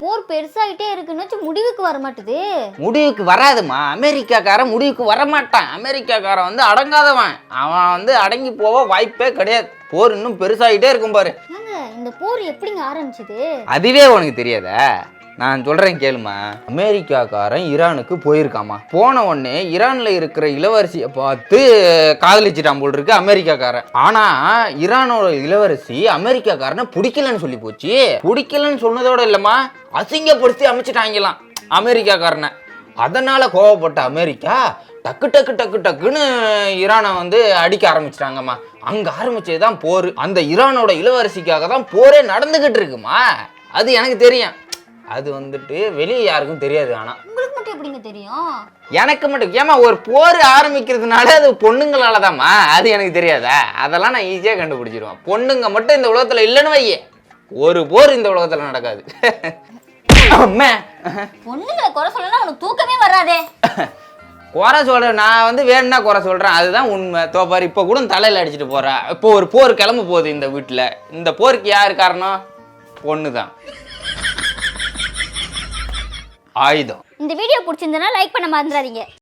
போர் பெருசாயிட்டே இருக்குன்னு முடிவுக்கு வர மாட்டுது. முடிவுக்கு வராதுமா. அமெரிக்காக்காரன் முடிவுக்கு வரமாட்டான். அமெரிக்காக்காரன் வந்து அடங்காதவன். அவன் வந்து அடங்கி போக வாய்ப்பே கிடையாது. போர் இன்னும் பெருசாகிட்டே இருக்கும் பாரு. இந்த போர் எப்படிங்க ஆரம்பிச்சது? அதுவே உனக்கு தெரியாதா? நான் சொல்றேன் கேளுமா. அமெரிக்காக்காரன் ஈரானுக்கு போயிருக்காமா. போன உடனே ஈரான்ல இருக்கிற இளவரசியை பார்த்து காதலிச்சிட்டான் போல் இருக்கு அமெரிக்காக்காரன். ஆனா ஈரானோட இளவரசி அமெரிக்காக்காரனை பிடிக்கலன்னு சொல்லி போச்சு. பிடிக்கலன்னு சொன்னதோட இல்லம்மா, அசிங்கப்படுத்தி அமைச்சிட்டாங்களாம் அமெரிக்காக்காரனை. அதனால கோவப்பட்ட அமெரிக்கா டக்கு டக்கு டக்கு டக்குன்னு ஈரானை வந்து அடிக்க ஆரம்பிச்சிட்டாங்கம்மா. அங்க ஆரம்பிச்சதுதான் போர். அந்த ஈரானோட இளவரசிக்காக தான் போரே நடந்துகிட்டு இருக்குமா. அது எனக்கு தெரியும். அது வந்துட்டு வெளியே யாருக்கும் தெரியாது. ஆனா உங்களுக்கு மட்டும் எப்படிங்க தெரியும்? எனக்கு மட்டும். ஏமா ஒரு போர் ஆரம்பிக்கிறதுனால அது பொண்ணுங்களால தான்மா. அது எனக்கு தெரியாதா? அதெல்லாம் நான் ஈஸியா கண்டுபிடிச்சிருவேன். பொண்ணுங்க மட்டும் இந்த உலகத்துல இல்லைன்னு வையே, ஒரு போர் இந்த உலகத்துல நடக்காது. பொண்ணுங்களை குறை சொல்லனா உனக்கு தூக்கமே வராதே. குறை சொல்றேன் நான் வந்து வேணும்னா குறை சொல்றேன், அதுதான் உண்மை. தோப்பாரு இப்ப கூட தலையில அடிச்சுட்டு போறா. இப்போ ஒரு போர் கிளம்ப போகுது இந்த வீட்டுல. இந்த போருக்கு யாரு காரணம்? பொண்ணுதான். ஆயுதம். இந்த வீடியோ பிடிச்சிருந்தனா லைக் பண்ண மறந்துடாதீங்க.